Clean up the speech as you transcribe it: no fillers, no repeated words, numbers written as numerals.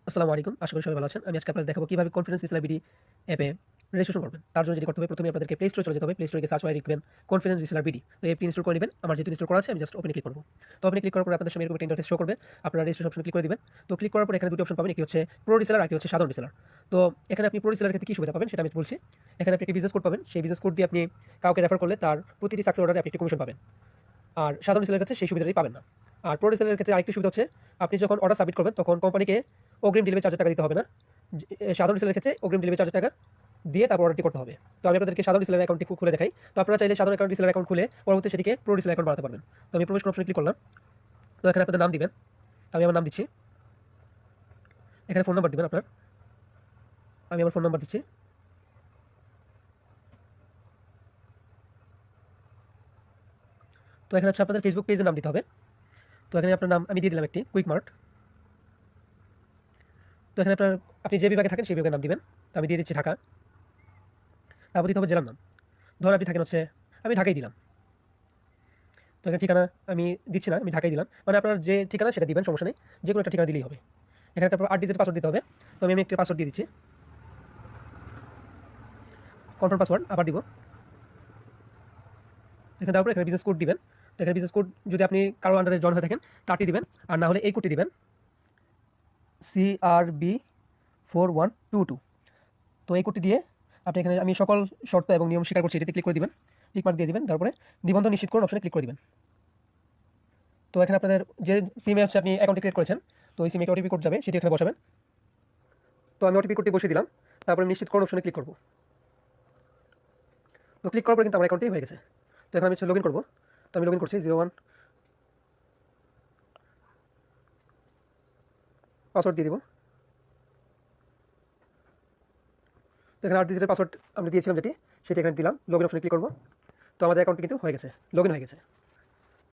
আসসালামু আলাইকুম। আশা করি সবাই ভালো আছেন। আমি আজকে আপনাদের দেখাবো কিভাবে কনফিডেন্স রিসেলার অ্যাপে রেজিস্ট্রেশন করবেন। তার জন্য যেটি করতে হবে, প্রথমে আপনাদেরকে প্লে স্টোরে চলে যেতে হবে। প্লে স্টোরে গিয়ে সার্চ বারে লিখবেন কনফিডেন্স রিসেলার বিডি। তো অ্যাপটি ইনস্টল করে নেবেন। আমার যেহেতু ইনস্টল করা আছে আমি জাস্ট ওপেনে ক্লিক করব। তো ওপেনে ক্লিক করার পরে আপনাদের সামনে এরকম একটা ইন্টারফেস শো করবে। আপনারা রেজিস্ট্রেশন অপশনে ক্লিক করে দিবেন। তো ক্লিক করার পরে এখানে দুটো অপশন পাবেন। একটি হচ্ছে প্রো রিসেলার আর একটি হচ্ছে সাধারণ রিসেলার। তো এখানে আপনি প্রো রিসেলারের ক্ষেত্রে কি সুবিধা পাবেন সেটা আমি বলছি। এখানে আপনি একটি বিজনেস কোড পাবেন। সেই বিজনেস কোড দিয়ে আপনি কাউকে রেফার করলে তার প্রতিটি সাকসেস অর্ডারে আপনি একটি কমিশন পাবেন। আর সাধারণ রিসেলারের ক্ষেত্রে সেই সুবিধাটি পাবেন না। আর প্রো রিসেলারের ক্ষেত্রে আরেকটি সুবিধা হচ্ছে আপনি যখন অর্ডার সাবমিট করবেন তখন কোম্পানিকে অগ্রিম ডেলিভারি চার্জের টাকা দিতে হবে না। সাধারণ রিসেলারের ক্ষেত্রে অগ্রিম ডেলিভারি চার্জের টাকা দিয়ে তারপর অর্ডারটি করতে হবে। তো আমি আপনাদেরকে সাধারণ রিসেলার অ্যাকাউন্টটি খুলে দেখাই। তো আপনারা চাইলে সাধারণ রিসেলার অ্যাকাউন্ট খুলে পরবর্তী সেটিকে প্রো রিসেলার অ্যাকাউন্ট বানাতে পারবেন। তো আমি প্রবেশ অপশনে ক্লিক করলাম। তো এখানে আপনাদের নাম দিবেন। আমি আমার নাম দিচ্ছি। এখানে ফোন নাম্বার দিবেন আপনার। আমি আমার ফোন নাম্বার দিচ্ছি। তো এখানে হচ্ছে আপনাদের ফেসবুক পেজের নাম দিতে হবে। তো এখানে আপনার নাম আমি দিয়ে দিলাম একটি কুইক মার্ট। তো এখানে আপনি যে বিভাগে থাকেন সেই বিভাগের নাম দিবেন। তো আমি দিয়ে দিচ্ছি ঢাকা। তারপর দিতে হবে জেলার নাম। ধরুন আপনি থাকেন হচ্ছে, আমি ঢাকাই দিলাম। তো এখানে ঠিকানা আমি দিচ্ছি না, আমি ঢাকাই দিলাম। মানে আপনার যে ঠিকানা সেটা দিবেন, সমস্যা নেই। যে কোনো একটা ঠিকানা দিলেই হবে। এখানে তারপর 8 ডিজিট পাসওয়ার্ড দিতে হবে। তো আমি একটি পাসওয়ার্ড দিয়ে দিচ্ছি। কনফার্ম পাসওয়ার্ড আবার দিব। এখানে তারপর এখানে বিজনেস কোড দিবেন। তো এখানে বিজনেস কোড যদি আপনি কারো আন্ডারে জয়েন হয়ে থাকেন তারটি দিবেন। আর না হলে এই কোডটি দিবেন, CRB4122। তো এই কোডটি দিয়ে আপনি এখানে আমি সকল শর্ত এবং নিয়ম স্বীকার করছি এটিতে ক্লিক করে দিবেন। টিক মার্ক দিয়ে দিবেন। তারপরে নিবন্ধন নিশ্চিত করুন অপশনে ক্লিক করে দিবেন। তো এখানে আপনাদের যে সিমে হচ্ছে আপনি অ্যাকাউন্টটি ক্রিয়েট করেছেন, তো এই সিমে একটা ওটিপি কোড যাবে, সেটি এখানে বসাবেন। তো আমি ওটিপি কোডটি বসিয়ে দিলাম। তারপরে নিশ্চিত করুন অপশনে ক্লিক করব। তো ক্লিক করার পর কিন্তু আমার অ্যাকাউন্টটি হয়ে গেছে। তো এখন আমি হচ্ছে লগ ইন করবো। তো আমি লগ ইন করছি 01 পাসওয়ার্ড দিয়ে দিব। তো এখানে 8 ডিজিটের পাসওয়ার্ড আমরা দিয়েছিলাম যেটি, সেটি এখানে দিলাম। লগ ইন অপশনে ক্লিক করব। তো আমাদের অ্যাকাউন্টটি কিন্তু হয়ে গেছে, লগ ইন হয়ে গেছে।